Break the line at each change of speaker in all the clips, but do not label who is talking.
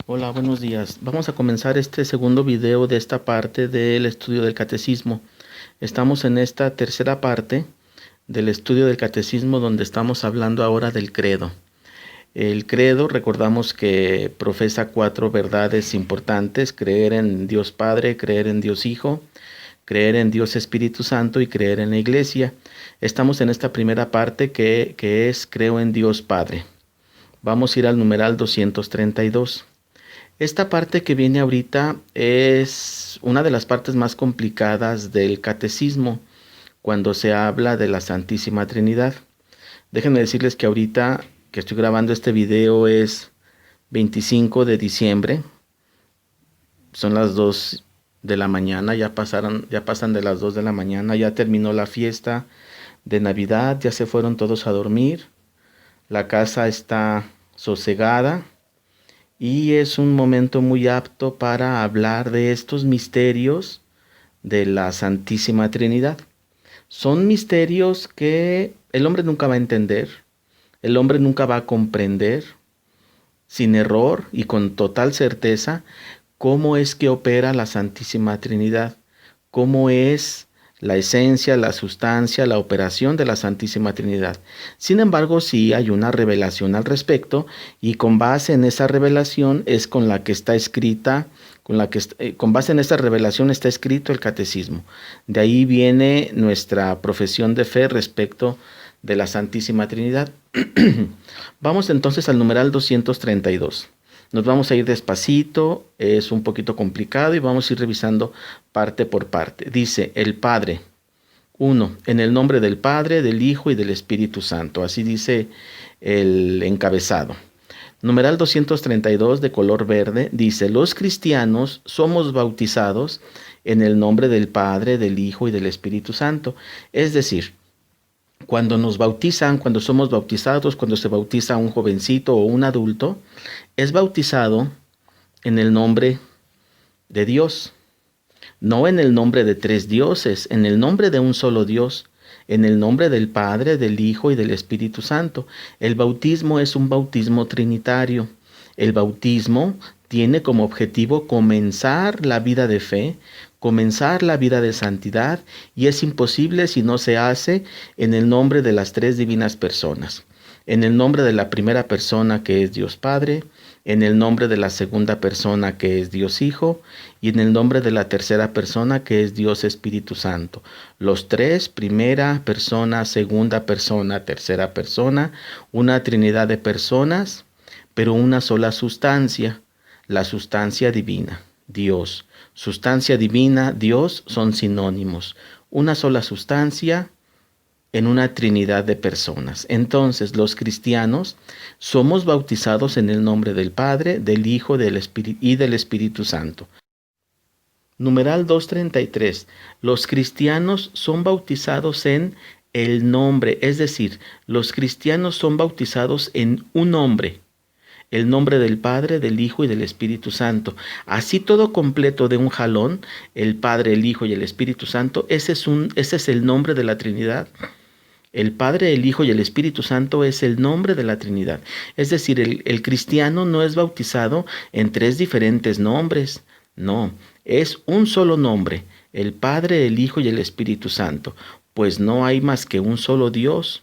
Hola, buenos días. Vamos a comenzar este segundo video de esta parte del estudio del catecismo. Estamos en esta tercera parte del estudio del catecismo donde estamos hablando ahora del credo. El credo, recordamos que profesa cuatro verdades importantes: creer en Dios Padre, creer en Dios Hijo, creer en Dios Espíritu Santo y creer en la Iglesia. Estamos en esta primera parte que es creo en Dios Padre. Vamos a ir al numeral 232. Esta parte que viene ahorita es una de las partes más complicadas del catecismo cuando se habla de la Santísima Trinidad. Déjenme decirles que ahorita que estoy grabando este video es 25 de diciembre. Son las 2 de la mañana, ya pasan de las 2 de la mañana, ya terminó la fiesta de Navidad, ya se fueron todos a dormir. La casa está sosegada. Y es un momento muy apto para hablar de estos misterios de la Santísima Trinidad. Son misterios que el hombre nunca va a entender, el hombre nunca va a comprender sin error y con total certeza cómo es que opera la Santísima Trinidad, cómo es la esencia, la sustancia, la operación de la Santísima Trinidad. Sin embargo, sí hay una revelación al respecto, y con base en esa revelación es con la que está escrita, con base en esa revelación está escrito el catecismo. De ahí viene nuestra profesión de fe respecto de la Santísima Trinidad. Vamos entonces al numeral 232. Nos vamos a ir despacito, es un poquito complicado y vamos a ir revisando parte por parte. Dice el Padre. 1. En el nombre del Padre, del Hijo y del Espíritu Santo. Así dice el encabezado. Numeral 232 de color verde dice: los cristianos somos bautizados en el nombre del Padre, del Hijo y del Espíritu Santo. Es decir, cuando nos bautizan, cuando somos bautizados, cuando se bautiza un jovencito o un adulto, es bautizado en el nombre de Dios, no en el nombre de tres dioses, en el nombre de un solo Dios, en el nombre del Padre, del Hijo y del Espíritu Santo. El bautismo es un bautismo trinitario. El bautismo tiene como objetivo comenzar la vida de fe, comenzar la vida de santidad, y es imposible si no se hace en el nombre de las tres divinas personas. En el nombre de la primera persona, que es Dios Padre, en el nombre de la segunda persona, que es Dios Hijo, y en el nombre de la tercera persona, que es Dios Espíritu Santo. Los tres: primera persona, segunda persona, tercera persona, una trinidad de personas, pero una sola sustancia, la sustancia divina, Dios. Sustancia divina, Dios son sinónimos. Una sola sustancia en una trinidad de personas. Entonces, los cristianos somos bautizados en el nombre del Padre, del Hijo y del Espíritu Santo. Numeral 233. Los cristianos son bautizados en el nombre, es decir, los cristianos son bautizados en un nombre. El nombre del Padre, del Hijo y del Espíritu Santo. Así todo completo de un jalón: el Padre, el Hijo y el Espíritu Santo. Ese es el nombre de la Trinidad. El Padre, el Hijo y el Espíritu Santo es el nombre de la Trinidad. Es decir, el cristiano no es bautizado en tres diferentes nombres. No, es un solo nombre: el Padre, el Hijo y el Espíritu Santo. Pues no hay más que un solo Dios.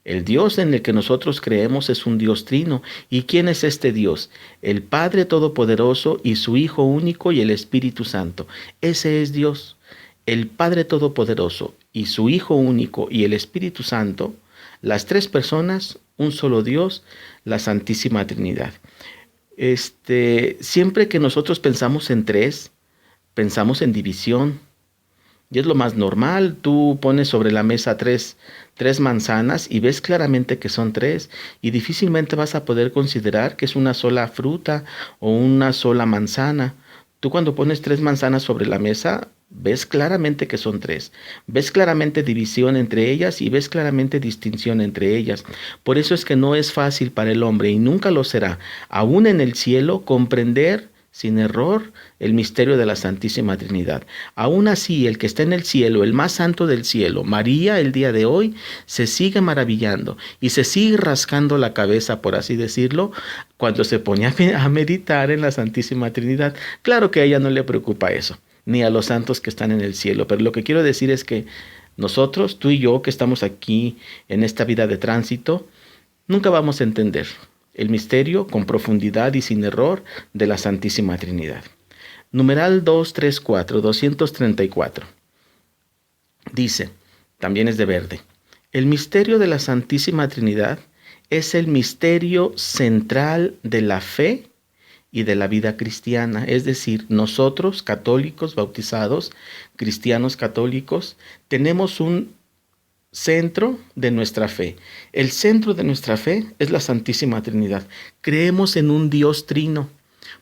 El Dios en el que nosotros creemos es un Dios trino. ¿Y quién es este Dios? El Padre Todopoderoso y su Hijo único y el Espíritu Santo. Ese es Dios. El Padre Todopoderoso y su Hijo único y el Espíritu Santo, las tres personas, un solo Dios, la Santísima Trinidad. Siempre que nosotros pensamos en tres, pensamos en división. Y es lo más normal. Tú pones sobre la mesa tres manzanas y ves claramente que son tres, y difícilmente vas a poder considerar que es una sola fruta o una sola manzana. Tú, cuando pones tres manzanas sobre la mesa, ves claramente que son tres. Ves claramente división entre ellas y ves claramente distinción entre ellas. Por eso es que no es fácil para el hombre, y nunca lo será, aún en el cielo, comprender sin error, el misterio de la Santísima Trinidad. Aún así, el que está en el cielo, el más santo del cielo, María, el día de hoy, se sigue maravillando y se sigue rascando la cabeza, por así decirlo, cuando se pone a meditar en la Santísima Trinidad. Claro que a ella no le preocupa eso, ni a los santos que están en el cielo, pero lo que quiero decir es que nosotros, tú y yo, que estamos aquí en esta vida de tránsito, nunca vamos a entender el misterio con profundidad y sin error de la Santísima Trinidad. Numeral 234. Dice, también es de verde, el misterio de la Santísima Trinidad es el misterio central de la fe y de la vida cristiana. Es decir, nosotros, católicos, bautizados, cristianos católicos, tenemos un centro de nuestra fe. El centro de nuestra fe es la Santísima Trinidad. Creemos en un Dios trino.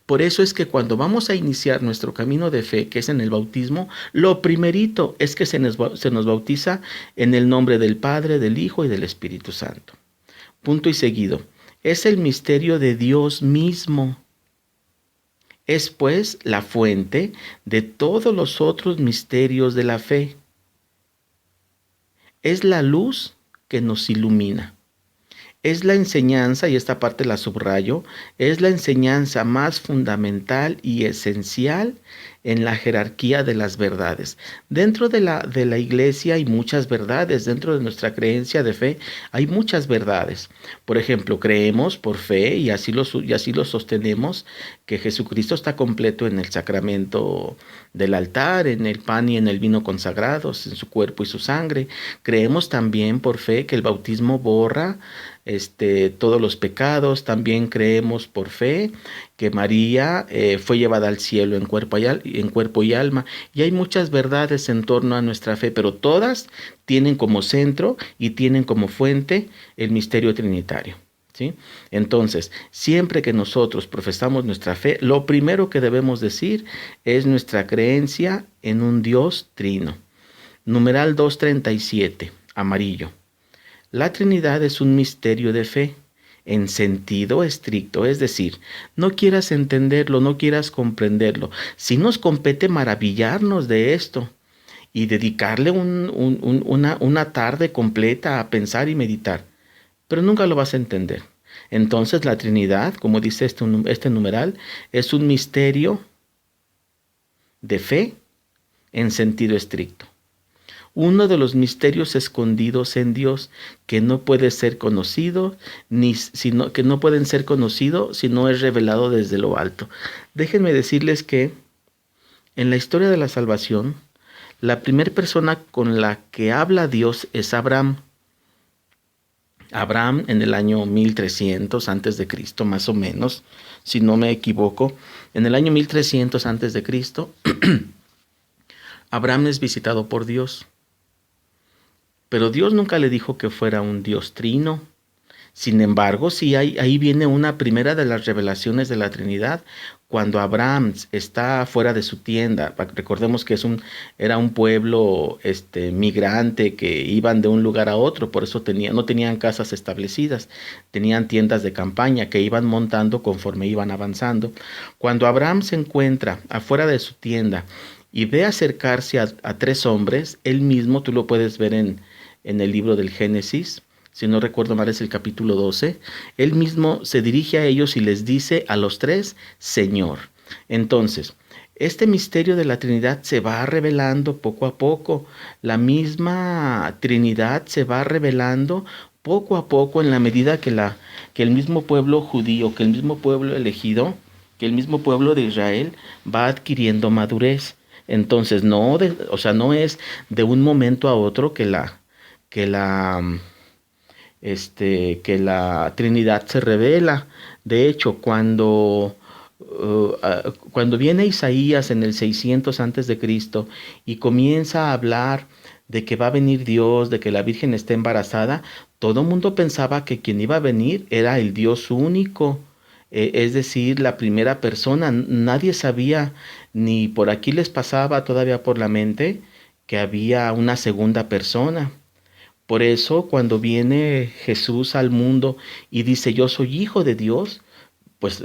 Por eso es que cuando vamos a iniciar nuestro camino de fe, que es en el bautismo, lo primerito es que se nos bautiza en el nombre del Padre, del Hijo y del Espíritu Santo. Punto y seguido. Es el misterio de Dios mismo. Es pues la fuente de todos los otros misterios de la fe. Es la luz que nos ilumina. Es la enseñanza, y esta parte la subrayo, es la enseñanza más fundamental y esencial en la jerarquía de las verdades. Dentro de la iglesia hay muchas verdades, dentro de nuestra creencia de fe hay muchas verdades. Por ejemplo, creemos por fe, y así lo sostenemos, que Jesucristo está completo en el sacramento del altar, en el pan y en el vino consagrados, en su cuerpo y su sangre. Creemos también por fe que el bautismo borra todos los pecados. También creemos por fe que María fue llevada al cielo en cuerpo y alma. Y hay muchas verdades en torno a nuestra fe, pero todas tienen como centro y tienen como fuente el misterio trinitario, ¿sí? Entonces, siempre que nosotros profesamos nuestra fe, lo primero que debemos decir es nuestra creencia en un Dios trino. Numeral 237, amarillo. La Trinidad es un misterio de fe en sentido estricto, es decir, no quieras entenderlo, no quieras comprenderlo. Si nos compete maravillarnos de esto y dedicarle una tarde completa a pensar y meditar, pero nunca lo vas a entender. Entonces la Trinidad, como dice este numeral, es un misterio de fe en sentido estricto. Uno de los misterios escondidos en Dios que no puede ser conocido, que no pueden ser conocidos si no es revelado desde lo alto. Déjenme decirles que en la historia de la salvación, la primera persona con la que habla Dios es Abraham. Abraham en el año 1300 antes de Cristo, más o menos, si no me equivoco, en el año 1300 antes de Cristo, Abraham es visitado por Dios. Pero Dios nunca le dijo que fuera un Dios trino. Sin embargo, sí ahí viene una primera de las revelaciones de la Trinidad. Cuando Abraham está fuera de su tienda, recordemos que era un pueblo migrante que iban de un lugar a otro, por eso no tenían casas establecidas, tenían tiendas de campaña que iban montando conforme iban avanzando. Cuando Abraham se encuentra afuera de su tienda y ve acercarse a tres hombres, él mismo, tú lo puedes ver en el libro del Génesis, si no recuerdo mal es el capítulo 12, él mismo se dirige a ellos y les dice a los tres, Señor. Entonces, este misterio de la Trinidad se va revelando poco a poco. La misma Trinidad se va revelando poco a poco en la medida que el mismo pueblo judío, que el mismo pueblo elegido, que el mismo pueblo de Israel va adquiriendo madurez. Entonces, no es de un momento a otro que la Trinidad se revela. De hecho, cuando viene Isaías en el 600 antes de Cristo y comienza a hablar de que va a venir Dios, de que la Virgen está embarazada, todo el mundo pensaba que quien iba a venir era el Dios único, es decir, la primera persona. Nadie sabía, ni por aquí les pasaba todavía por la mente que había una segunda persona. Por eso, cuando viene Jesús al mundo y dice, yo soy hijo de Dios, pues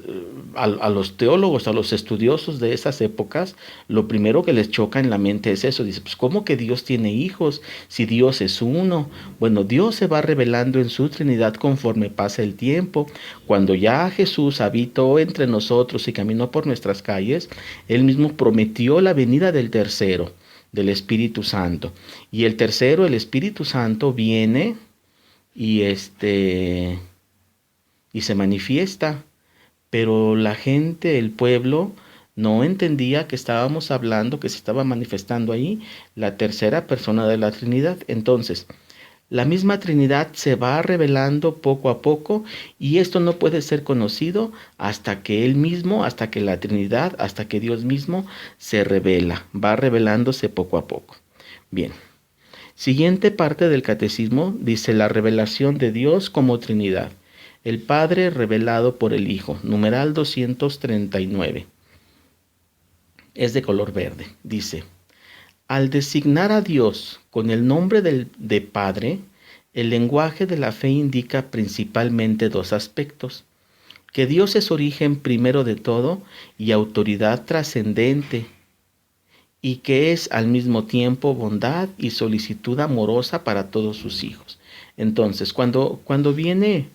a los teólogos, a los estudiosos de esas épocas, lo primero que les choca en la mente es eso. Dice, pues ¿cómo que Dios tiene hijos si Dios es uno? Bueno, Dios se va revelando en su Trinidad conforme pasa el tiempo. Cuando ya Jesús habitó entre nosotros y caminó por nuestras calles, Él mismo prometió la venida del tercero, del Espíritu Santo. Y el tercero, el Espíritu Santo, viene y y se manifiesta, pero la gente, el pueblo, no entendía que estábamos hablando, que se estaba manifestando ahí la tercera persona de la Trinidad. Entonces, la misma Trinidad se va revelando poco a poco y esto no puede ser conocido hasta que Él mismo, hasta que la Trinidad, hasta que Dios mismo se revela, va revelándose poco a poco. Bien, siguiente parte del catecismo dice la revelación de Dios como Trinidad. El Padre revelado por el Hijo, numeral 239. Es de color verde. Dice, al designar a Dios con el nombre de Padre, el lenguaje de la fe indica principalmente dos aspectos. Que Dios es origen primero de todo y autoridad trascendente, y que es al mismo tiempo bondad y solicitud amorosa para todos sus hijos. Entonces, cuando viene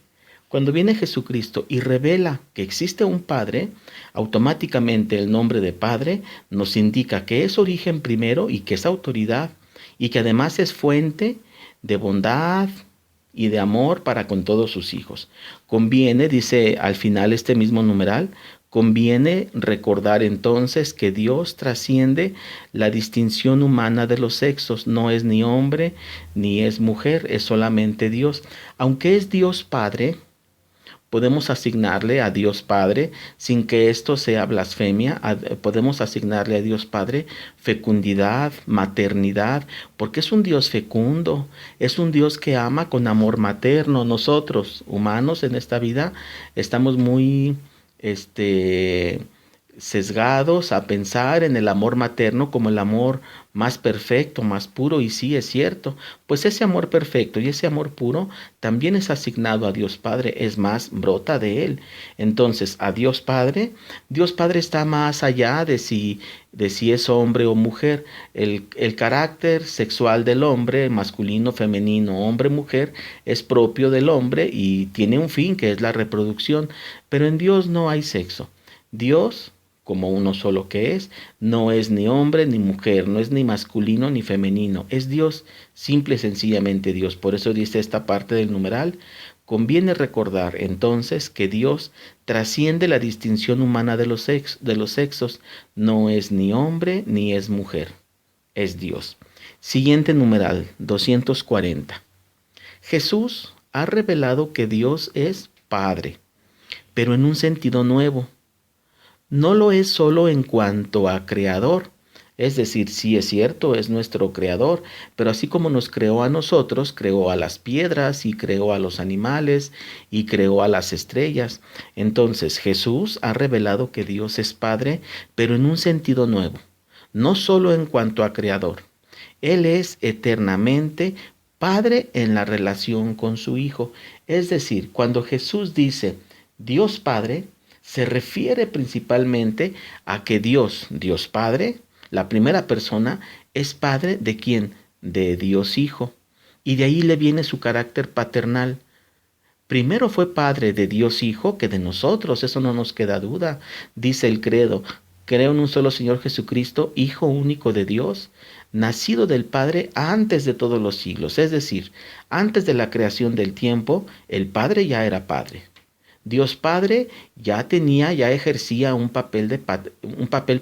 Jesucristo y revela que existe un Padre, automáticamente el nombre de Padre nos indica que es origen primero y que es autoridad y que además es fuente de bondad y de amor para con todos sus hijos. Conviene, dice al final este mismo numeral, conviene recordar entonces que Dios trasciende la distinción humana de los sexos, no es ni hombre ni es mujer, es solamente Dios. Aunque es Dios Padre, podemos asignarle a Dios Padre, sin que esto sea blasfemia, podemos asignarle a Dios Padre fecundidad, maternidad, porque es un Dios fecundo, es un Dios que ama con amor materno. Nosotros, humanos en esta vida, estamos muy sesgados a pensar en el amor materno como el amor más perfecto, más puro, y sí es cierto, pues ese amor perfecto y ese amor puro también es asignado a Dios Padre, es más, brota de Él. Entonces, a Dios Padre está más allá de si es hombre o mujer. El carácter sexual del hombre, masculino, femenino, hombre, mujer, es propio del hombre y tiene un fin que es la reproducción, pero en Dios no hay sexo. Dios, como uno solo que es, no es ni hombre ni mujer, no es ni masculino ni femenino, es Dios, simple y sencillamente Dios. Por eso dice esta parte del numeral, conviene recordar entonces que Dios trasciende la distinción humana de los sexos, no es ni hombre ni es mujer, es Dios. Siguiente numeral, 240. Jesús ha revelado que Dios es Padre, pero en un sentido nuevo. No lo es solo en cuanto a creador, es decir, sí es cierto, es nuestro creador, pero así como nos creó a nosotros, creó a las piedras y creó a los animales y creó a las estrellas. Entonces Jesús ha revelado que Dios es Padre, pero en un sentido nuevo, no solo en cuanto a creador. Él es eternamente Padre en la relación con su Hijo. Es decir, cuando Jesús dice Dios Padre, se refiere principalmente a que Dios Padre, la primera persona, es Padre de ¿quién? De Dios Hijo. Y de ahí le viene su carácter paternal. Primero fue Padre de Dios Hijo que de nosotros, eso no nos queda duda. Dice el credo, creo en un solo Señor Jesucristo, Hijo único de Dios, nacido del Padre antes de todos los siglos. Es decir, antes de la creación del tiempo, el Padre ya era Padre. Dios Padre ya ejercía un papel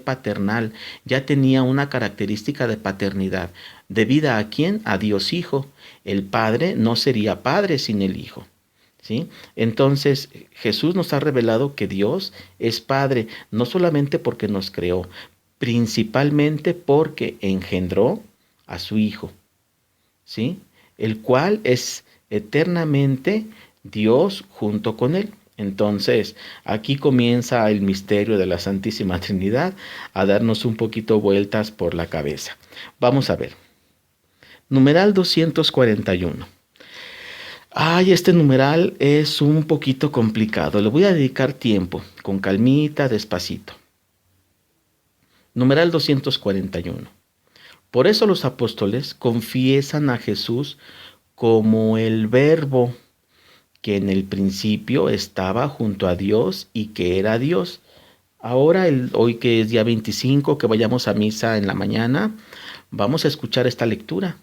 paternal, ya tenía una característica de paternidad. ¿Debida a quién? A Dios Hijo. El Padre no sería Padre sin el Hijo. ¿Sí? Entonces Jesús nos ha revelado que Dios es Padre, no solamente porque nos creó, principalmente porque engendró a su Hijo, ¿sí? El cual es eternamente Dios junto con Él. Entonces, aquí comienza el misterio de la Santísima Trinidad a darnos un poquito vueltas por la cabeza. Vamos a ver. Numeral 241. Ay, este numeral es un poquito complicado. Le voy a dedicar tiempo, con calmita, despacito. Numeral 241. Por eso los apóstoles confiesan a Jesús como el Verbo que en el principio estaba junto a Dios y que era Dios. Ahora, hoy que es día 25, que vayamos a misa en la mañana, vamos a escuchar esta lectura.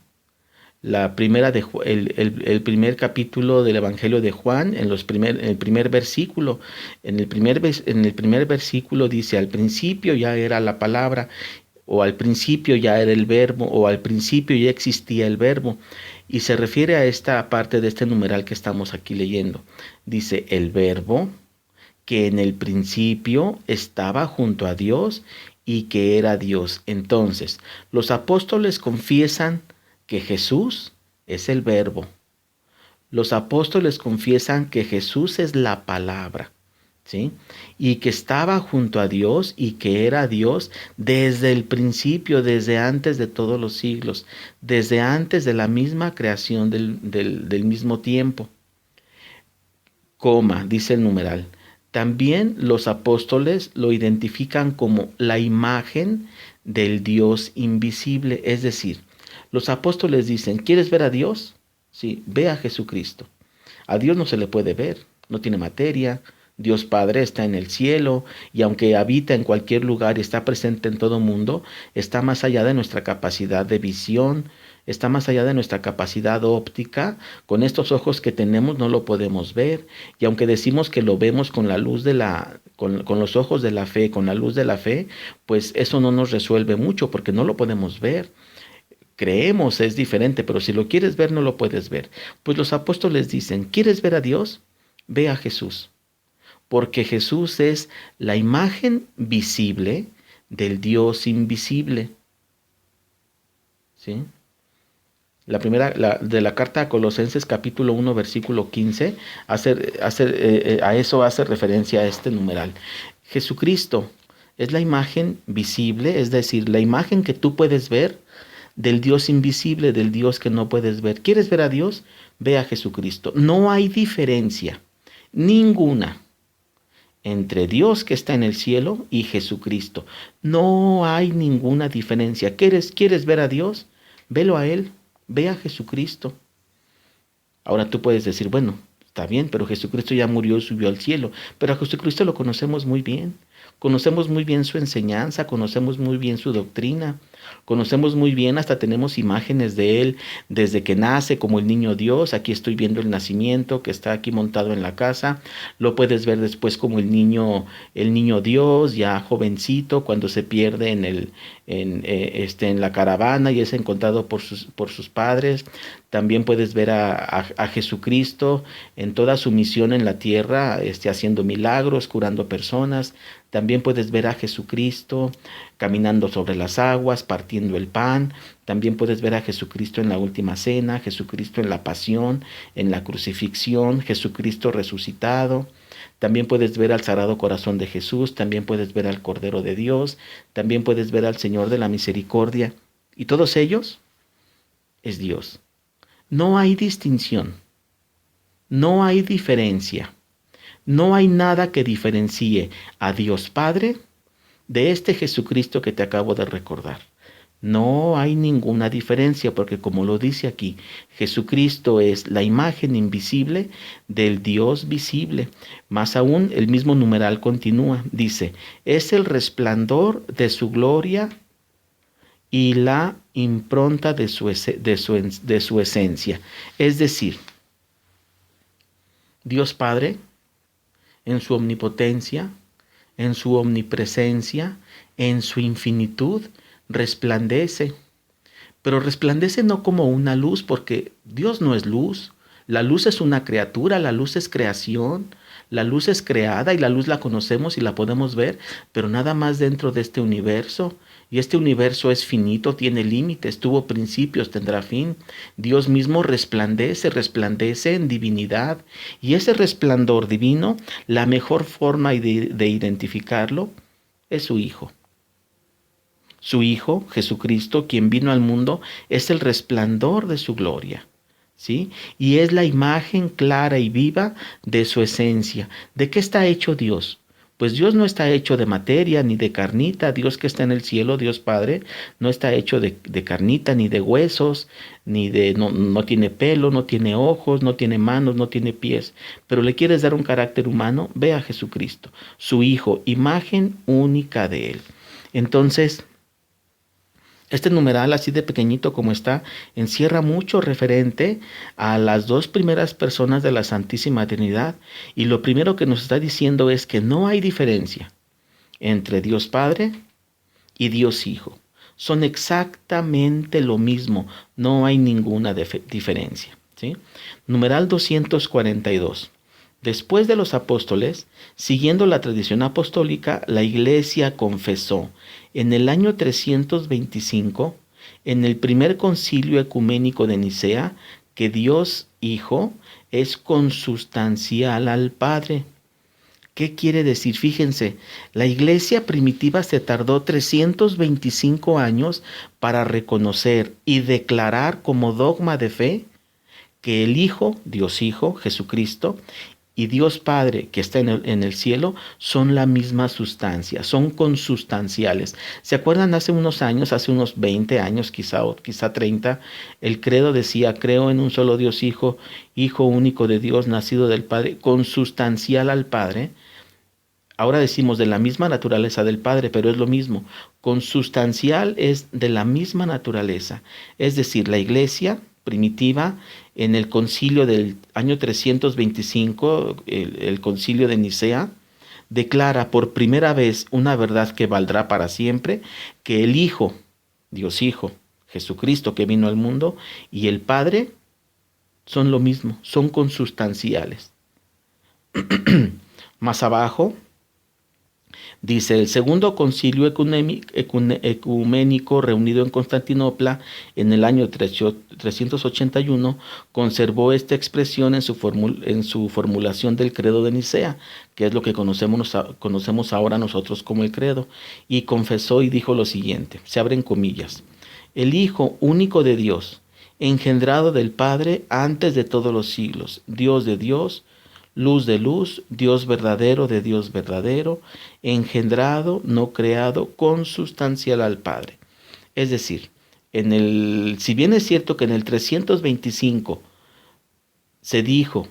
La primera el primer capítulo del Evangelio de Juan, en el primer versículo. En el primer versículo dice: al principio ya era la palabra, o al principio ya era el verbo, o al principio ya existía el verbo. Y se refiere a esta parte de este numeral que estamos aquí leyendo. Dice: el verbo que en el principio estaba junto a Dios y que era Dios. Entonces, los apóstoles confiesan que Jesús es el verbo. Los apóstoles confiesan que Jesús es la palabra, ¿sí? Y que estaba junto a Dios y que era Dios desde el principio, desde antes de todos los siglos, desde antes de la misma creación del mismo tiempo. Coma, dice el numeral. También los apóstoles lo identifican como la imagen del Dios invisible. Es decir, los apóstoles dicen: ¿quieres ver a Dios? Sí, ve a Jesucristo. A Dios no se le puede ver, no tiene materia. Dios Padre está en el cielo y aunque habita en cualquier lugar y está presente en todo mundo, está más allá de nuestra capacidad de visión, está más allá de nuestra capacidad óptica. Con estos ojos que tenemos no lo podemos ver, y aunque decimos que lo vemos con la luz con los ojos de la fe, con la luz de la fe, pues eso no nos resuelve mucho porque no lo podemos ver. Creemos, es diferente, pero si lo quieres ver no lo puedes ver. Pues los apóstoles dicen: ¿quieres ver a Dios? Ve a Jesús, porque Jesús es la imagen visible del Dios invisible. ¿Sí? De la carta a Colosenses capítulo 1 versículo 15, a eso hace referencia a este numeral. Jesucristo es la imagen visible, es decir, la imagen que tú puedes ver del Dios invisible, del Dios que no puedes ver. ¿Quieres ver a Dios? Ve a Jesucristo. No hay diferencia ninguna entre Dios que está en el cielo y Jesucristo. No hay ninguna diferencia. ¿Quieres ver a Dios? Velo a Él. Ve a Jesucristo. Ahora tú puedes decir: bueno, está bien, pero Jesucristo ya murió y subió al cielo. Pero a Jesucristo lo conocemos muy bien. Conocemos muy bien su enseñanza, conocemos muy bien su doctrina, conocemos muy bien, hasta tenemos imágenes de Él desde que nace como el niño Dios. Aquí estoy viendo el nacimiento que está aquí montado en la casa. Lo puedes ver después como el niño Dios, ya jovencito, cuando se pierde en la caravana y es encontrado por sus padres. También puedes ver a Jesucristo en toda su misión en la tierra, haciendo milagros, curando personas. También puedes ver a Jesucristo caminando sobre las aguas, partiendo el pan. También puedes ver a Jesucristo en la última cena, Jesucristo en la pasión, en la crucifixión, Jesucristo resucitado. También puedes ver al Sagrado Corazón de Jesús, también puedes ver al Cordero de Dios, también puedes ver al Señor de la Misericordia. Y todos ellos es Dios. No hay distinción, no hay diferencia. No hay nada que diferencie a Dios Padre de este Jesucristo que te acabo de recordar. No hay ninguna diferencia porque, como lo dice aquí, Jesucristo es la imagen invisible del Dios visible. Más aún, el mismo numeral continúa. Dice: es el resplandor de su gloria y la impronta de su esencia. Es decir, Dios Padre, en su omnipotencia, en su omnipresencia, en su infinitud, resplandece. Pero resplandece no como una luz, porque Dios no es luz. La luz es una criatura, la luz es creación, la luz es creada y la luz la conocemos y la podemos ver, pero nada más dentro de este universo. Y este universo es finito, tiene límites, tuvo principios, tendrá fin. Dios mismo resplandece en divinidad. Y ese resplandor divino, la mejor forma de identificarlo es su Hijo. Su Hijo, Jesucristo, quien vino al mundo, es el resplandor de su gloria. ¿sí? Y es la imagen clara y viva de su esencia. ¿De qué está hecho Dios? Pues Dios no está hecho de materia ni de carnita. Dios que está en el cielo, Dios Padre, no está hecho de carnita ni de huesos, no tiene pelo, no tiene ojos, no tiene manos, no tiene pies. Pero le quieres dar un carácter humano, ve a Jesucristo, su Hijo, imagen única de Él. Entonces, este numeral, así de pequeñito como está, encierra mucho referente a las dos primeras personas de la Santísima Trinidad. Y lo primero que nos está diciendo es que no hay diferencia entre Dios Padre y Dios Hijo. Son exactamente lo mismo, no hay ninguna diferencia, ¿sí? Numeral 242. Después de los apóstoles, siguiendo la tradición apostólica, la Iglesia confesó en el año 325, en el primer concilio ecuménico de Nicea, que Dios Hijo es consustancial al Padre. ¿Qué quiere decir? Fíjense, la iglesia primitiva se tardó 325 años para reconocer y declarar como dogma de fe que el Hijo, Dios Hijo, Jesucristo, y Dios Padre que está en el cielo son la misma sustancia, son consustanciales. ¿Se acuerdan hace unos años, hace unos 20 años quizá 30, el credo decía, creo en un solo Dios Hijo, Hijo único de Dios, nacido del Padre, consustancial al Padre? Ahora decimos de la misma naturaleza del Padre, pero es lo mismo. Consustancial es de la misma naturaleza. Es decir, la iglesia primitiva en el concilio del año 325, el concilio de Nicea, declara por primera vez una verdad que valdrá para siempre, que el Hijo, Dios Hijo, Jesucristo que vino al mundo, y el Padre son lo mismo, son consustanciales. Más abajo, dice, el segundo concilio ecuménico reunido en Constantinopla en el año 381 conservó esta expresión en su formulación del credo de Nicea, que es lo que conocemos ahora nosotros como el credo, y confesó y dijo lo siguiente, se abren comillas, el Hijo único de Dios, engendrado del Padre antes de todos los siglos, Dios de Dios, luz de luz, Dios verdadero de Dios verdadero, engendrado, no creado, consustancial al Padre. Es decir, si bien es cierto que en el 325 se dijo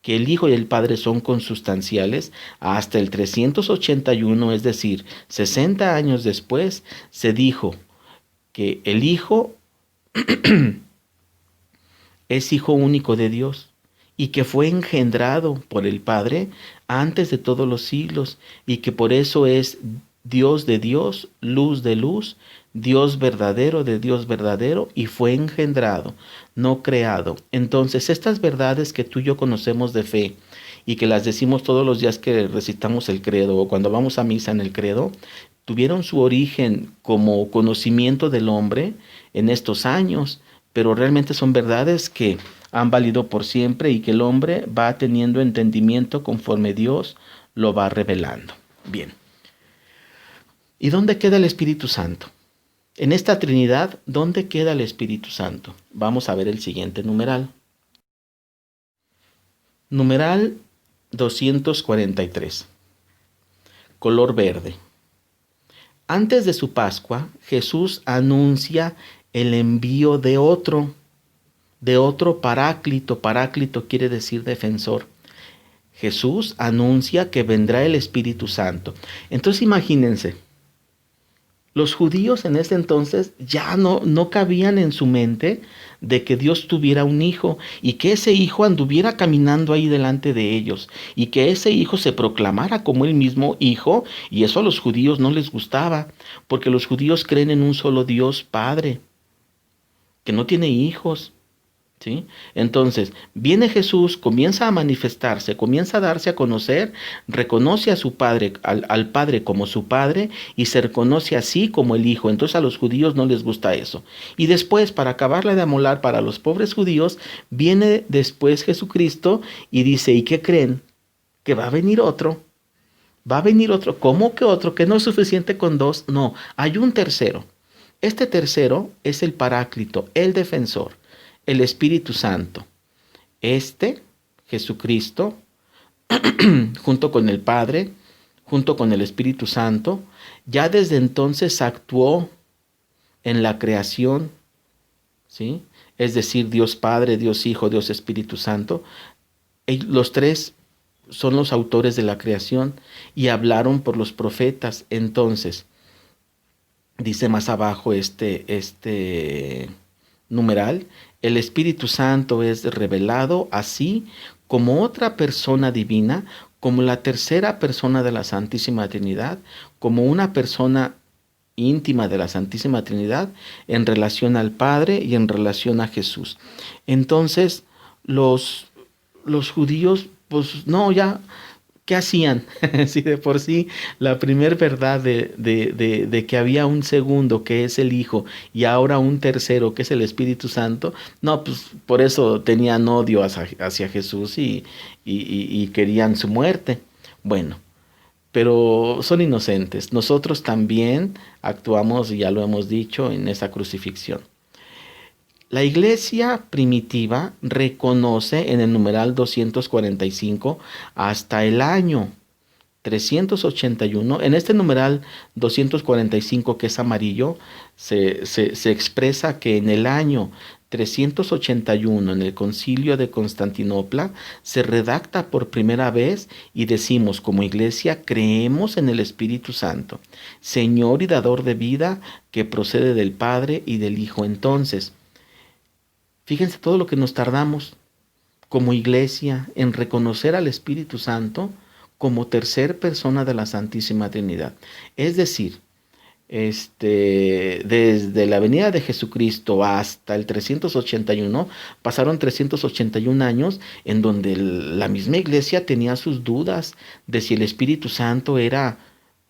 que el Hijo y el Padre son consustanciales, hasta el 381, es decir, 60 años después, se dijo que el Hijo es Hijo único de Dios y que fue engendrado por el Padre antes de todos los siglos y que por eso es Dios de Dios, luz de luz, Dios verdadero de Dios verdadero y fue engendrado, no creado. Entonces estas verdades que tú y yo conocemos de fe y que las decimos todos los días que recitamos el credo o cuando vamos a misa en el credo, tuvieron su origen como conocimiento del hombre en estos años, pero realmente son verdades que han valido por siempre y que el hombre va teniendo entendimiento conforme Dios lo va revelando. Bien. ¿Y dónde queda el Espíritu Santo? En esta Trinidad, ¿dónde queda el Espíritu Santo? Vamos a ver el siguiente numeral. Numeral 243. Color verde. Antes de su Pascua, Jesús anuncia el envío de otro paráclito. Paráclito quiere decir defensor. Jesús anuncia que vendrá el Espíritu Santo. Entonces imagínense, los judíos en ese entonces ya no cabían en su mente de que Dios tuviera un hijo y que ese hijo anduviera caminando ahí delante de ellos y que ese hijo se proclamara como el mismo hijo, y eso a los judíos no les gustaba, porque los judíos creen en un solo Dios Padre, que no tiene hijos. ¿Sí? Entonces, viene Jesús, comienza a manifestarse, comienza a darse a conocer, reconoce a su Padre, al Padre como su Padre y se reconoce así como el Hijo. Entonces a los judíos no les gusta eso. Y después, para acabarla de amolar para los pobres judíos, viene después Jesucristo y dice, ¿y qué creen? Que va a venir otro. Va a venir otro. ¿Cómo que otro? ¿Que no es suficiente con dos? No, hay un tercero. Este tercero es el Paráclito, el defensor. el Espíritu Santo. Jesucristo, junto con el Padre, junto con el Espíritu Santo, ya desde entonces actuó en la creación, ¿sí? Es decir, Dios Padre, Dios Hijo, Dios Espíritu Santo. Los tres son los autores de la creación y hablaron por los profetas. Entonces, dice más abajo este numeral, el Espíritu Santo es revelado así como otra persona divina, como la tercera persona de la Santísima Trinidad, como una persona íntima de la Santísima Trinidad en relación al Padre y en relación a Jesús. Entonces, los judíos, pues no, ya, ¿qué hacían? Si de por sí la primer verdad de que había un segundo que es el Hijo y ahora un tercero que es el Espíritu Santo, no, pues por eso tenían odio hacia Jesús y querían su muerte. Bueno, pero son inocentes. Nosotros también actuamos, y ya lo hemos dicho, en esa crucifixión. La iglesia primitiva reconoce en el numeral 245 hasta el año 381. En este numeral 245, que es amarillo, se expresa que en el año 381, en el Concilio de Constantinopla, se redacta por primera vez y decimos como iglesia, creemos en el Espíritu Santo, Señor y dador de vida, que procede del Padre y del Hijo. Entonces, fíjense todo lo que nos tardamos como iglesia en reconocer al Espíritu Santo como tercer persona de la Santísima Trinidad. Es decir, desde la venida de Jesucristo hasta el 381, pasaron 381 años en donde la misma iglesia tenía sus dudas de si el Espíritu Santo era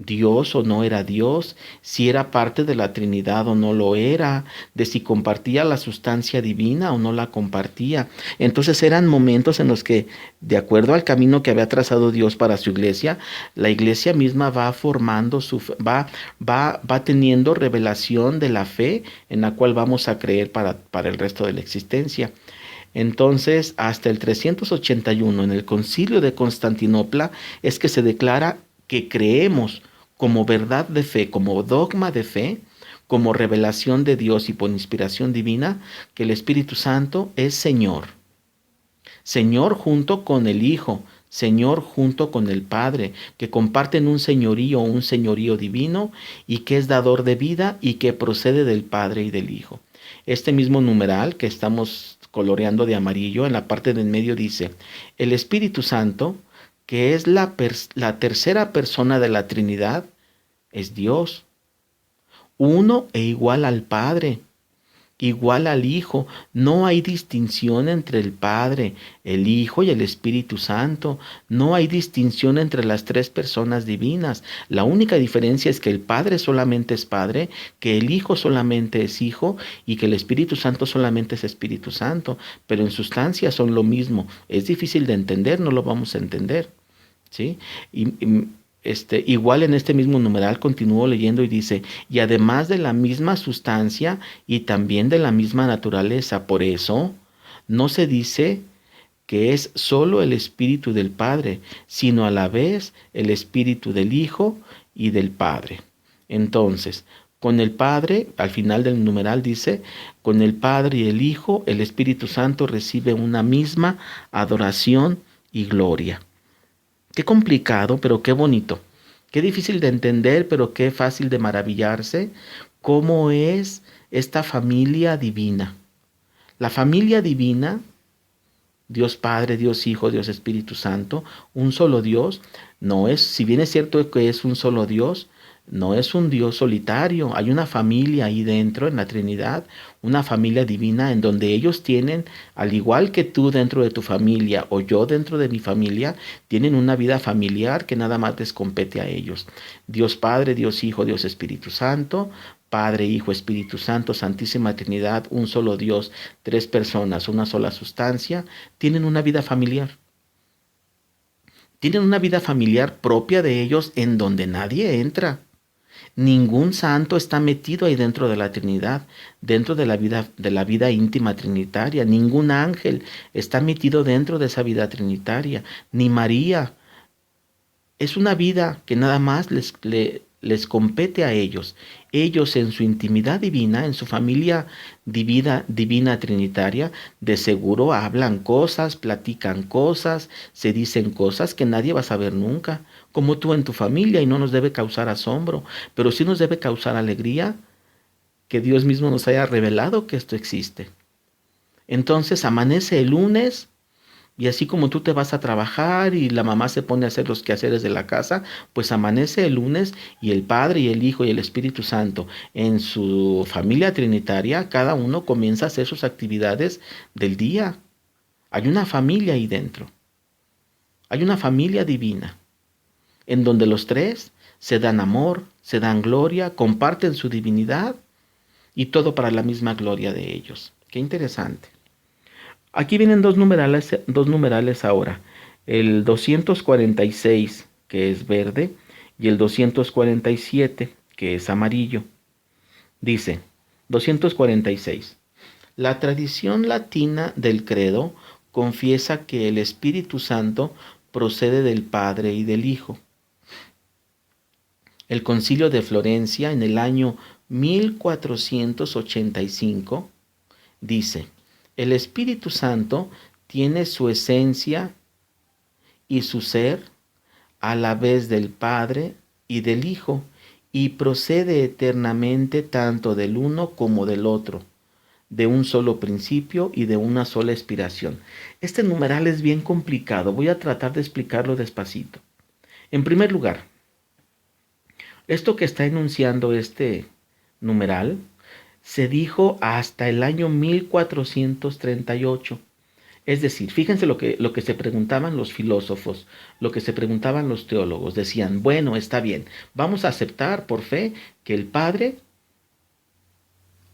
Dios o no era Dios, si era parte de la Trinidad o no lo era, de si compartía la sustancia divina o no la compartía. Entonces eran momentos en los que, de acuerdo al camino que había trazado Dios para su iglesia, la iglesia misma va formando va teniendo revelación de la fe en la cual vamos a creer para el resto de la existencia. Entonces, hasta el 381, en el Concilio de Constantinopla, es que se declara que creemos como verdad de fe, como dogma de fe, como revelación de Dios y por inspiración divina, que el Espíritu Santo es Señor. Señor junto con el Hijo, Señor junto con el Padre, que comparten un señorío divino y que es dador de vida y que procede del Padre y del Hijo. Este mismo numeral que estamos coloreando de amarillo en la parte del medio dice, el Espíritu Santo, que es la tercera persona de la Trinidad, es Dios, uno e igual al Padre, igual al Hijo. No hay distinción entre el Padre, el Hijo y el Espíritu Santo. No hay distinción entre las tres personas divinas. La única diferencia es que el Padre solamente es Padre, que el Hijo solamente es Hijo y que el Espíritu Santo solamente es Espíritu Santo. Pero en sustancia son lo mismo. Es difícil de entender, no lo vamos a entender, ¿sí? Igual en este mismo numeral continúo leyendo y dice, y además de la misma sustancia y también de la misma naturaleza, por eso no se dice que es solo el Espíritu del Padre, sino a la vez el Espíritu del Hijo y del Padre. Entonces, con el Padre, al final del numeral dice, con el Padre y el Hijo, el Espíritu Santo recibe una misma adoración y gloria. Qué complicado, pero qué bonito. Qué difícil de entender, pero qué fácil de maravillarse. ¿Cómo es esta familia divina? La familia divina, Dios Padre, Dios Hijo, Dios Espíritu Santo, un solo Dios, no es, si bien es cierto que es un solo Dios, no es un Dios solitario. Hay una familia ahí dentro en la Trinidad, una familia divina en donde ellos tienen, al igual que tú dentro de tu familia o yo dentro de mi familia, tienen una vida familiar que nada más les compete a ellos. Dios Padre, Dios Hijo, Dios Espíritu Santo, Padre, Hijo, Espíritu Santo, Santísima Trinidad, un solo Dios, tres personas, una sola sustancia, tienen una vida familiar. Tienen una vida familiar propia de ellos en donde nadie entra. Ningún santo está metido ahí dentro de la Trinidad, dentro de la vida íntima trinitaria. Ningún ángel está metido dentro de esa vida trinitaria, ni María. Es una vida que nada más les compete a ellos. Ellos en su intimidad divina, en su familia divina trinitaria, de seguro hablan cosas, platican cosas, se dicen cosas que nadie va a saber nunca, como tú en tu familia, y no nos debe causar asombro, pero sí nos debe causar alegría que Dios mismo nos haya revelado que esto existe. Entonces amanece el lunes. Y así como tú te vas a trabajar y la mamá se pone a hacer los quehaceres de la casa, pues amanece el lunes y el Padre y el Hijo y el Espíritu Santo en su familia trinitaria, cada uno comienza a hacer sus actividades del día. Hay una familia ahí dentro. Hay una familia divina en donde los tres se dan amor, se dan gloria, comparten su divinidad y todo para la misma gloria de ellos. Qué interesante. Aquí vienen dos numerales ahora. El 246, que es verde, y el 247, que es amarillo. Dice, 246. La tradición latina del credo confiesa que el Espíritu Santo procede del Padre y del Hijo. El Concilio de Florencia en el año 1485 dice, el Espíritu Santo tiene su esencia y su ser a la vez del Padre y del Hijo, y procede eternamente tanto del uno como del otro, de un solo principio y de una sola inspiración. Este numeral es bien complicado, voy a tratar de explicarlo despacito. En primer lugar, esto que está enunciando este numeral se dijo hasta el año 1438. Es decir, fíjense lo que se preguntaban los filósofos, lo que se preguntaban los teólogos. Decían, bueno, está bien, vamos a aceptar por fe que el Padre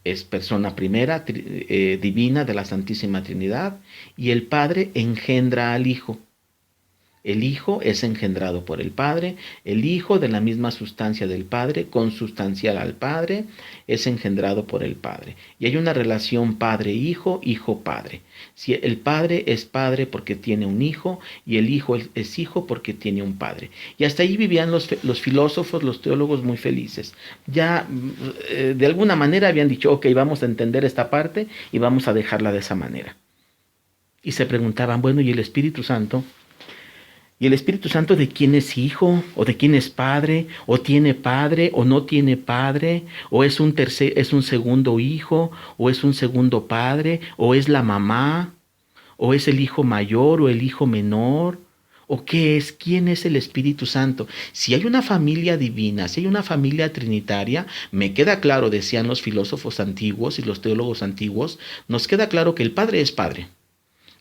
es persona primera, divina de la Santísima Trinidad, y el Padre engendra al Hijo. El Hijo es engendrado por el Padre, el Hijo de la misma sustancia del Padre, consustancial al Padre, es engendrado por el Padre. Y hay una relación Padre-Hijo, Hijo-Padre. Si el Padre es Padre porque tiene un Hijo, y el Hijo es Hijo porque tiene un Padre. Y hasta ahí vivían los filósofos, los teólogos muy felices. Ya de alguna manera habían dicho, ok, vamos a entender esta parte y vamos a dejarla de esa manera. Y se preguntaban, bueno, ¿y el Espíritu Santo? ¿Y el Espíritu Santo de quién es hijo? ¿O de quién es padre? ¿O tiene padre? ¿O no tiene padre? ¿O es un segundo hijo? ¿O es un segundo padre? ¿O es la mamá? ¿O es el hijo mayor o el hijo menor? ¿O qué es? ¿Quién es el Espíritu Santo? Si hay una familia divina, si hay una familia trinitaria, me queda claro, decían los filósofos antiguos y los teólogos antiguos, nos queda claro que el Padre es Padre.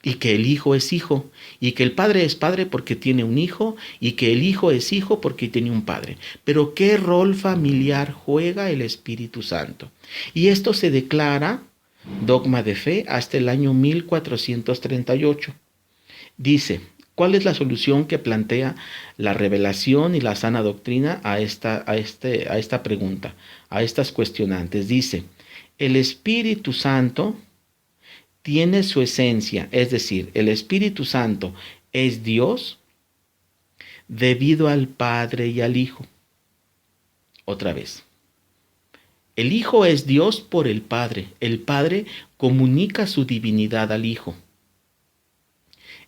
Y que el Hijo es Hijo, y que el Padre es Padre porque tiene un Hijo, y que el Hijo es Hijo porque tiene un Padre. Pero ¿qué rol familiar juega el Espíritu Santo? Y esto se declara dogma de fe hasta el año 1438. Dice, ¿cuál es la solución que plantea la revelación y la sana doctrina a esta pregunta, a estas cuestionantes? Dice, el Espíritu Santo tiene su esencia, es decir, el Espíritu Santo es Dios debido al Padre y al Hijo. Otra vez. El Hijo es Dios por el Padre. El Padre comunica su divinidad al Hijo.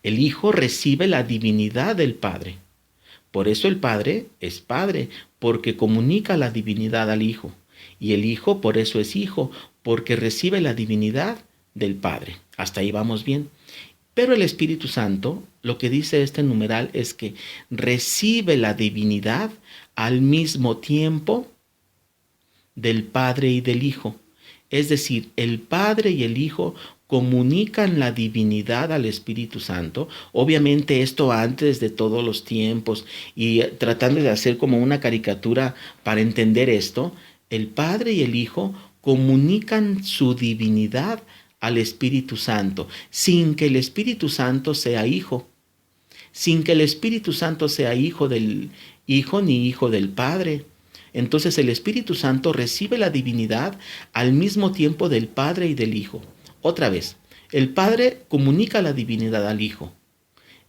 El Hijo recibe la divinidad del Padre. Por eso el Padre es Padre, porque comunica la divinidad al Hijo. Y el Hijo por eso es Hijo, porque recibe la divinidad del Padre. Hasta ahí vamos bien. Pero el Espíritu Santo, lo que dice este numeral es que recibe la divinidad al mismo tiempo del Padre y del Hijo. Es decir, el Padre y el Hijo comunican la divinidad al Espíritu Santo. Obviamente esto antes de todos los tiempos, y tratando de hacer como una caricatura para entender esto, el Padre y el Hijo comunican su divinidad al Espíritu Santo, sin que el Espíritu Santo sea hijo, sin que el Espíritu Santo sea hijo del Hijo ni hijo del Padre. Entonces el Espíritu Santo recibe la divinidad al mismo tiempo del Padre y del Hijo. Otra vez, el Padre comunica la divinidad al Hijo.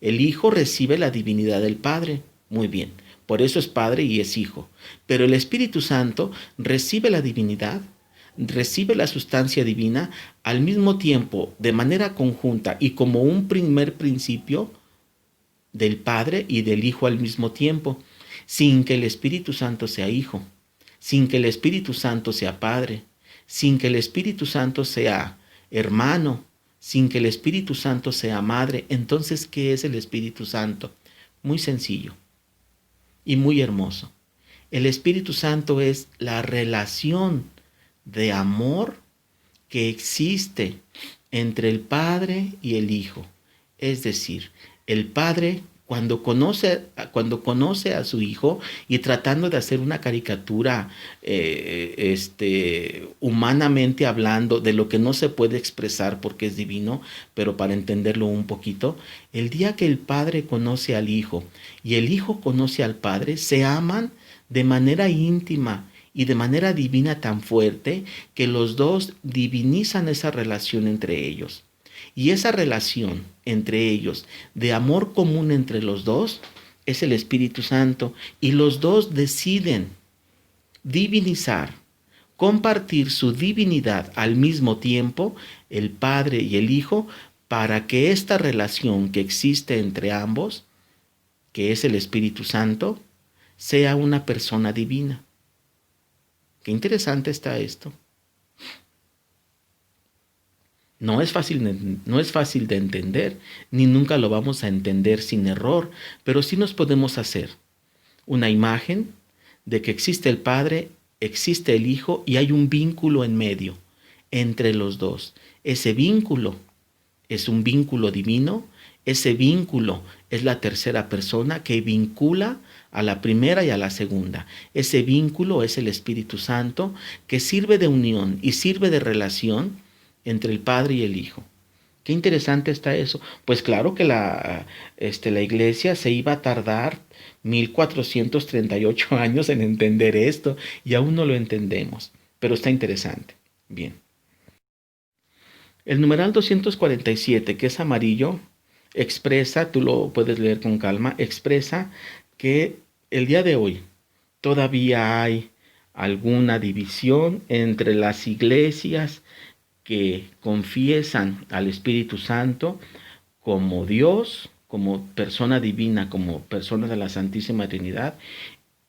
El Hijo recibe la divinidad del Padre. Muy bien, por eso es Padre y es Hijo. Pero el Espíritu Santo recibe la divinidad, recibe la sustancia divina al mismo tiempo, de manera conjunta y como un primer principio del Padre y del Hijo al mismo tiempo, sin que el Espíritu Santo sea Hijo, sin que el Espíritu Santo sea Padre, sin que el Espíritu Santo sea hermano, sin que el Espíritu Santo sea madre. Entonces, ¿qué es el Espíritu Santo? Muy sencillo y muy hermoso. El Espíritu Santo es la relación de amor que existe entre el Padre y el Hijo. Es decir, el Padre cuando conoce a su Hijo, y tratando de hacer una caricatura humanamente hablando de lo que no se puede expresar porque es divino, pero para entenderlo un poquito, el día que el Padre conoce al Hijo y el Hijo conoce al Padre, se aman de manera íntima y de manera divina tan fuerte que los dos divinizan esa relación entre ellos. Y esa relación entre ellos, de amor común entre los dos, es el Espíritu Santo. Y los dos deciden divinizar, compartir su divinidad al mismo tiempo, el Padre y el Hijo, para que esta relación que existe entre ambos, que es el Espíritu Santo, sea una persona divina. Qué interesante está esto. No es fácil de entender, ni nunca lo vamos a entender sin error, pero sí nos podemos hacer una imagen de que existe el Padre, existe el Hijo y hay un vínculo en medio entre los dos. Ese vínculo es un vínculo divino, ese vínculo es la tercera persona que vincula a la primera y a la segunda. Ese vínculo es el Espíritu Santo que sirve de unión y sirve de relación entre el Padre y el Hijo. Qué interesante está eso. Pues claro que la iglesia se iba a tardar 1438 años en entender esto y aún no lo entendemos, pero está interesante. Bien. El numeral 247, que es amarillo, expresa, tú lo puedes leer con calma, expresa que el día de hoy todavía hay alguna división entre las iglesias que confiesan al Espíritu Santo como Dios, como persona divina, como persona de la Santísima Trinidad,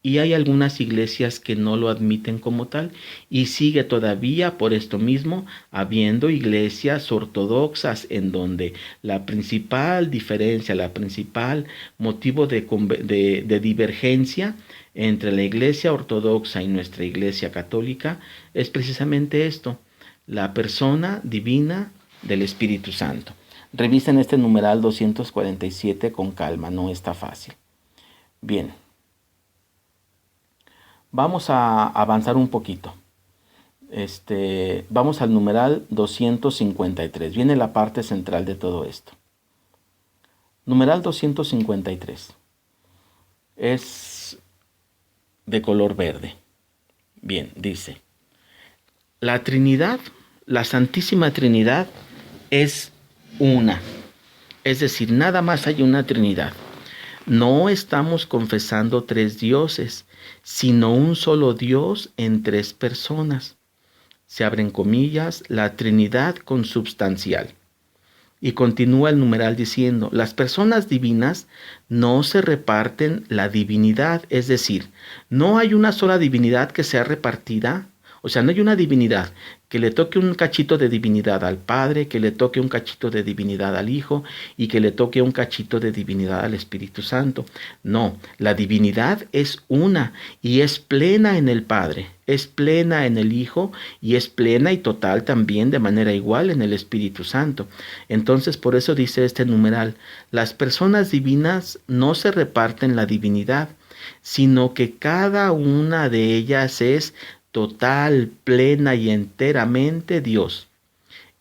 y hay algunas iglesias que no lo admiten como tal, y sigue todavía por esto mismo habiendo iglesias ortodoxas en donde la principal diferencia, la principal motivo de divergencia entre la iglesia ortodoxa y nuestra iglesia católica es precisamente esto: la persona divina del Espíritu Santo. Revisen este numeral 247 con calma, no está fácil. Bien, vamos a avanzar un poquito. Vamos al numeral 253. Viene la parte central de todo esto. Numeral 253. Es de color verde. Bien, dice: la Trinidad, la Santísima Trinidad, es una. Es decir, nada más hay una Trinidad. No estamos confesando tres dioses, sino un solo Dios en tres personas. Se abren comillas, la Trinidad consubstancial. Y continúa el numeral diciendo: las personas divinas no se reparten la divinidad, es decir, no hay una sola divinidad que sea repartida. O sea, no hay una divinidad que le toque un cachito de divinidad al Padre, que le toque un cachito de divinidad al Hijo y que le toque un cachito de divinidad al Espíritu Santo. No, la divinidad es una y es plena en el Padre, es plena en el Hijo y es plena y total también de manera igual en el Espíritu Santo. Entonces, por eso dice este numeral: las personas divinas no se reparten la divinidad, sino que cada una de ellas es total, plena y enteramente Dios.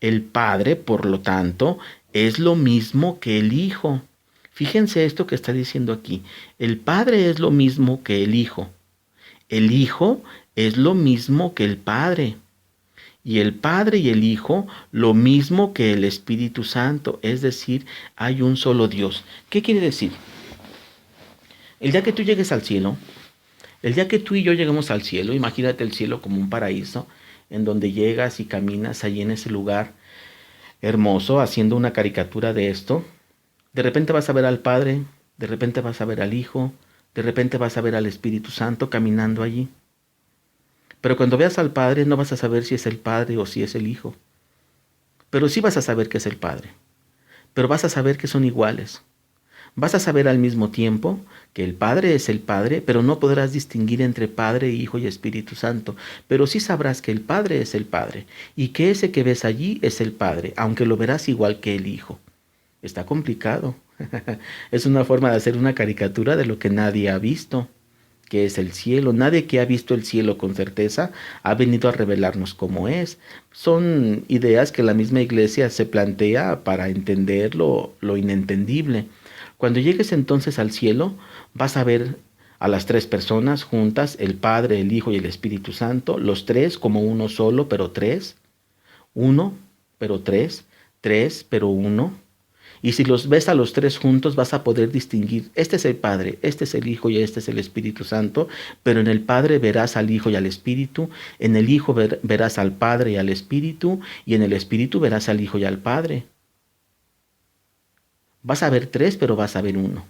El Padre, por lo tanto, es lo mismo que el Hijo. Fíjense esto que está diciendo aquí. El Padre es lo mismo que el Hijo. El Hijo es lo mismo que el Padre. Y el Padre y el Hijo lo mismo que el Espíritu Santo. Es decir, hay un solo Dios. ¿Qué quiere decir? El día que tú llegues al cielo, el día que tú y yo lleguemos al cielo, imagínate el cielo como un paraíso, en donde llegas y caminas allí en ese lugar hermoso, haciendo una caricatura de esto. De repente vas a ver al Padre, de repente vas a ver al Hijo, de repente vas a ver al Espíritu Santo caminando allí. Pero cuando veas al Padre no vas a saber si es el Padre o si es el Hijo. Pero sí vas a saber que es el Padre. Pero vas a saber que son iguales. Vas a saber al mismo tiempo que el Padre es el Padre, pero no podrás distinguir entre Padre, Hijo y Espíritu Santo. Pero sí sabrás que el Padre es el Padre y que ese que ves allí es el Padre, aunque lo verás igual que el Hijo. Está complicado. Es una forma de hacer una caricatura de lo que nadie ha visto, que es el cielo. Nadie que ha visto el cielo con certeza ha venido a revelarnos cómo es. Son ideas que la misma iglesia se plantea para entender lo inentendible. Cuando llegues entonces al cielo, vas a ver a las tres personas juntas, el Padre, el Hijo y el Espíritu Santo, los tres como uno solo, pero tres, uno, pero tres, tres, pero uno. Y si los ves a los tres juntos, vas a poder distinguir, este es el Padre, este es el Hijo y este es el Espíritu Santo, pero en el Padre verás al Hijo y al Espíritu, en el Hijo verás al Padre y al Espíritu, y en el Espíritu verás al Hijo y al Padre. Vas a ver tres, pero vas a ver uno.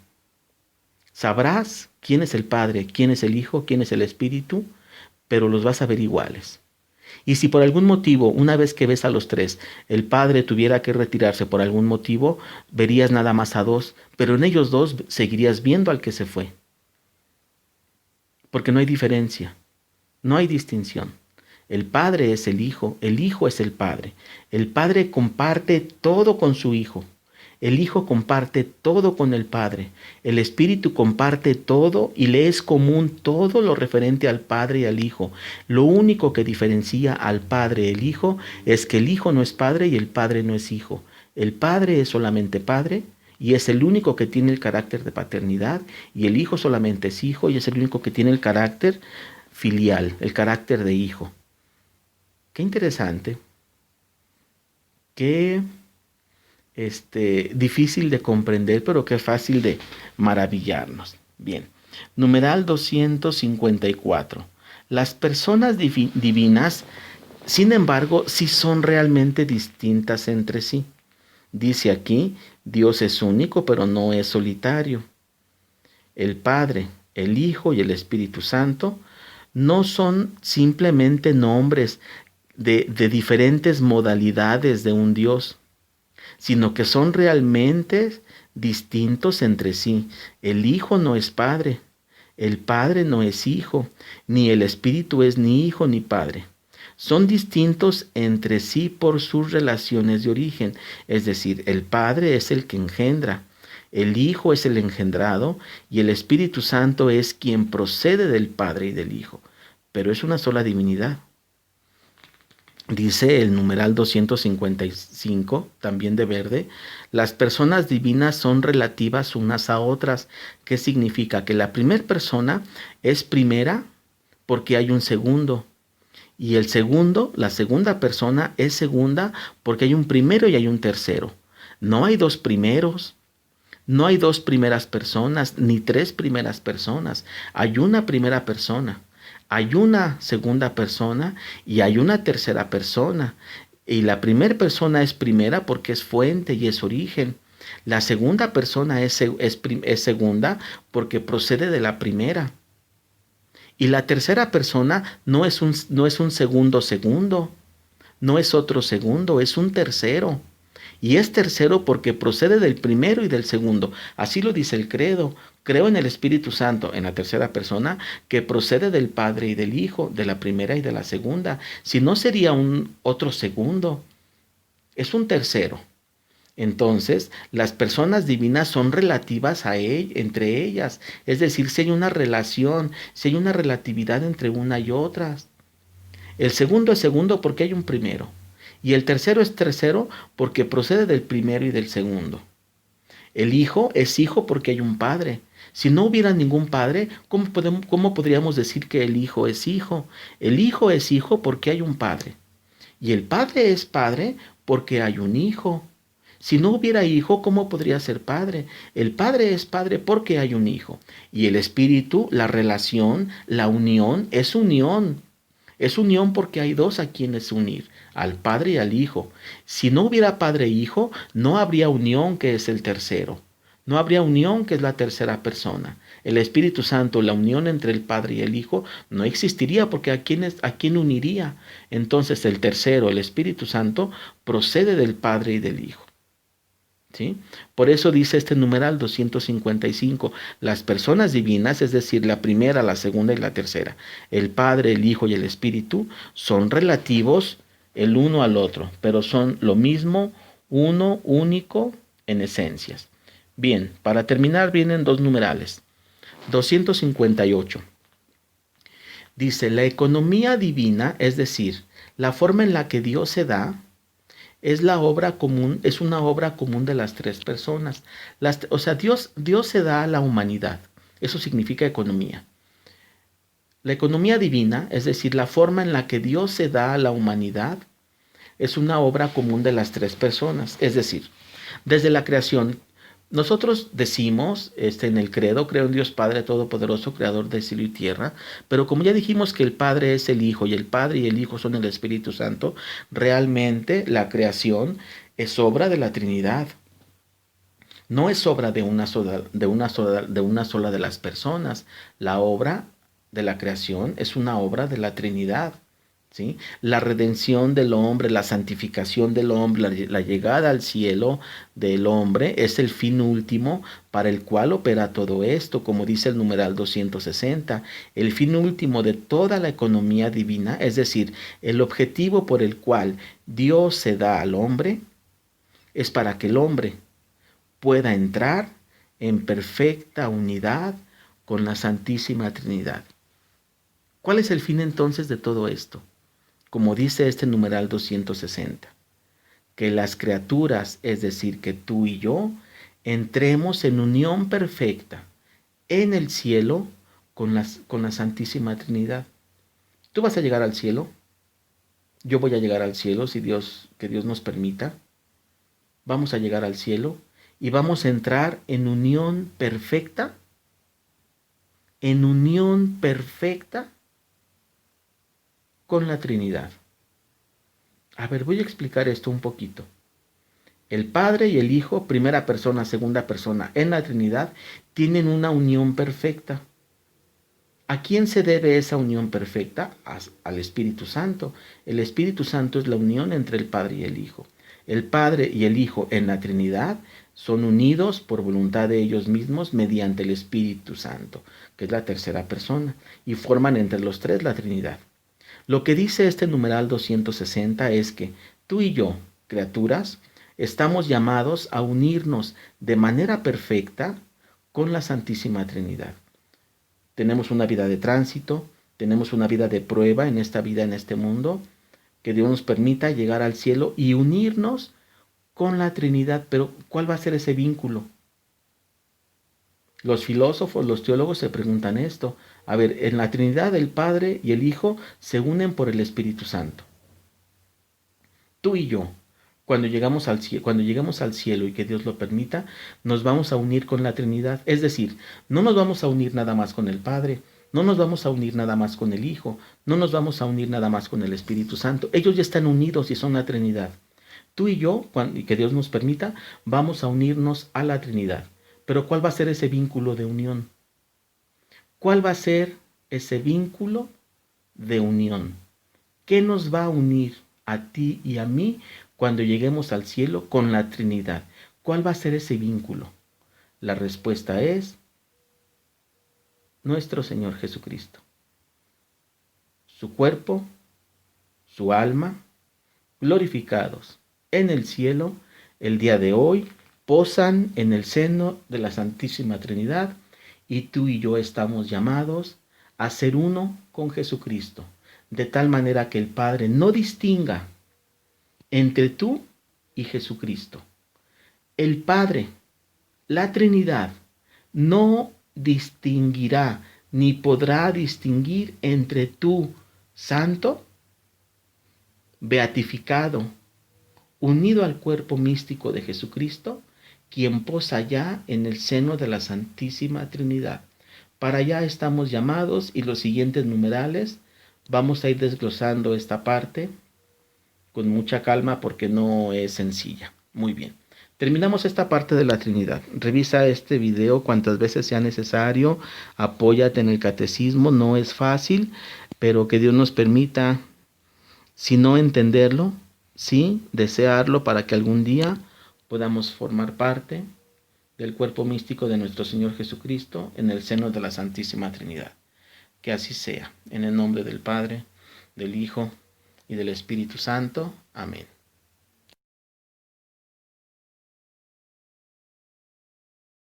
Sabrás quién es el Padre, quién es el Hijo, quién es el Espíritu, pero los vas a ver iguales. Y si por algún motivo, una vez que ves a los tres, el Padre tuviera que retirarse por algún motivo, verías nada más a dos, pero en ellos dos seguirías viendo al que se fue. Porque no hay diferencia, no hay distinción. El Padre es el Hijo es el Padre. El Padre comparte todo con su Hijo. El Hijo comparte todo con el Padre. El Espíritu comparte todo y le es común todo lo referente al Padre y al Hijo. Lo único que diferencia al Padre y el Hijo es que el Hijo no es Padre y el Padre no es Hijo. El Padre es solamente Padre y es el único que tiene el carácter de paternidad, y el Hijo solamente es Hijo y es el único que tiene el carácter filial, el carácter de Hijo. Qué interesante. Qué difícil de comprender, pero qué fácil de maravillarnos. Bien, numeral 254. Las personas divinas, sin embargo, sí son realmente distintas entre sí. Dice aquí, Dios es único, pero no es solitario. El Padre, el Hijo y el Espíritu Santo no son simplemente nombres de diferentes modalidades de un Dios, sino que son realmente distintos entre sí. El Hijo no es Padre, el Padre no es Hijo, ni el Espíritu es ni Hijo ni Padre. Son distintos entre sí por sus relaciones de origen, es decir, el Padre es el que engendra, el Hijo es el engendrado y el Espíritu Santo es quien procede del Padre y del Hijo, pero es una sola divinidad. Dice el numeral 255, también de verde, las personas divinas son relativas unas a otras. ¿Qué significa? Que la primera persona es primera porque hay un segundo. Y el segundo, la segunda persona es segunda porque hay un primero y hay un tercero. No hay dos primeros, no hay dos primeras personas, ni tres primeras personas. Hay una primera persona. Hay una segunda persona y hay una tercera persona. Y la primera persona es primera porque es fuente y es origen. La segunda persona es segunda porque procede de la primera. Y la tercera persona no es un segundo, no es otro segundo, es un tercero. Y es tercero porque procede del primero y del segundo. Así lo dice el credo. Creo en el Espíritu Santo, en la tercera persona, que procede del Padre y del Hijo, de la primera y de la segunda. Si no, sería un otro segundo. Es un tercero. Entonces, las personas divinas son relativas a entre ellas. Es decir, si hay una relación, si hay una relatividad entre una y otras. El segundo es segundo porque hay un primero. Y el tercero es tercero porque procede del primero y del segundo. El Hijo es Hijo porque hay un Padre. Si no hubiera ningún padre, ¿cómo podríamos decir que el Hijo es hijo? El Hijo es hijo porque hay un padre. Y el padre es padre porque hay un hijo. Si no hubiera hijo, ¿cómo podría ser padre? El padre es padre porque hay un hijo. Y el espíritu, la relación, la unión, es unión. Es unión porque hay dos a quienes unir, al padre y al hijo. Si no hubiera padre e hijo, no habría unión, que es el tercero. No habría unión, que es la tercera persona. El Espíritu Santo, la unión entre el Padre y el Hijo, no existiría porque ¿a quién uniría? Entonces el tercero, el Espíritu Santo, procede del Padre y del Hijo. ¿Sí? Por eso dice este numeral 255, las personas divinas, es decir, la primera, la segunda y la tercera, el Padre, el Hijo y el Espíritu, son relativos el uno al otro, pero son lo mismo, uno único en esencias. Bien, para terminar vienen dos numerales. 258. Dice, la economía divina, es decir, la forma en la que Dios se da, es la obra común, es una obra común de las tres personas. O sea, Dios se da a la humanidad. Eso significa economía. La economía divina, es decir, la forma en la que Dios se da a la humanidad, es una obra común de las tres personas. Es decir, desde la creación, nosotros decimos en el credo, creo en Dios Padre Todopoderoso, Creador de cielo y tierra, pero como ya dijimos que el Padre es el Hijo y el Padre y el Hijo son el Espíritu Santo, realmente la creación es obra de la Trinidad. No es obra de una sola de las personas. La obra de la creación es una obra de la Trinidad. ¿Sí? La redención del hombre, la santificación del hombre, la llegada al cielo del hombre es el fin último para el cual opera todo esto, como dice el numeral 260. El fin último de toda la economía divina, es decir, el objetivo por el cual Dios se da al hombre, es para que el hombre pueda entrar en perfecta unidad con la Santísima Trinidad. ¿Cuál es el fin entonces de todo esto? Como dice este numeral 260, que las criaturas, es decir, que tú y yo, entremos en unión perfecta en el cielo con la Santísima Trinidad. Tú vas a llegar al cielo, yo voy a llegar al cielo, que Dios nos permita. Vamos a llegar al cielo y vamos a entrar en unión perfecta con la Trinidad. A ver, voy a explicar esto un poquito. El Padre y el Hijo, primera persona, segunda persona, en la Trinidad, tienen una unión perfecta. ¿A quién se debe esa unión perfecta? Al Espíritu Santo. El Espíritu Santo es la unión entre el Padre y el Hijo. El Padre y el Hijo en la Trinidad son unidos por voluntad de ellos mismos mediante el Espíritu Santo, que es la tercera persona, y forman entre los tres la Trinidad. Lo que dice este numeral 260 es que tú y yo, criaturas, estamos llamados a unirnos de manera perfecta con la Santísima Trinidad. Tenemos una vida de tránsito, tenemos una vida de prueba en esta vida, en este mundo, que Dios nos permita llegar al cielo y unirnos con la Trinidad. Pero ¿cuál va a ser ese vínculo? Los filósofos, los teólogos se preguntan esto. A ver, en la Trinidad el Padre y el Hijo se unen por el Espíritu Santo. Tú y yo, cuando lleguemos al cielo y que Dios lo permita, nos vamos a unir con la Trinidad. Es decir, no nos vamos a unir nada más con el Padre, no nos vamos a unir nada más con el Hijo, no nos vamos a unir nada más con el Espíritu Santo. Ellos ya están unidos y son la Trinidad. Tú y yo, y que Dios nos permita, vamos a unirnos a la Trinidad. Pero ¿cuál va a ser ese vínculo de unión? ¿Cuál va a ser ese vínculo de unión? ¿Qué nos va a unir a ti y a mí cuando lleguemos al cielo con la Trinidad? ¿Cuál va a ser ese vínculo? La respuesta es nuestro Señor Jesucristo. Su cuerpo, su alma, glorificados en el cielo, el día de hoy, posan en el seno de la Santísima Trinidad, y tú y yo estamos llamados a ser uno con Jesucristo, de tal manera que el Padre no distinga entre tú y Jesucristo. El Padre, la Trinidad, no distinguirá, ni podrá distinguir entre tú, santo, beatificado, unido al cuerpo místico de Jesucristo, quien posa ya en el seno de la Santísima Trinidad. Para allá estamos llamados, y los siguientes numerales vamos a ir desglosando esta parte con mucha calma porque no es sencilla. Muy bien. Terminamos esta parte de la Trinidad. Revisa este video cuantas veces sea necesario. Apóyate en el catecismo. No es fácil, pero que Dios nos permita, si no entenderlo, sí desearlo, para que algún día podamos formar parte del cuerpo místico de nuestro Señor Jesucristo en el seno de la Santísima Trinidad. Que así sea. En el nombre del Padre, del Hijo y del Espíritu Santo. Amén.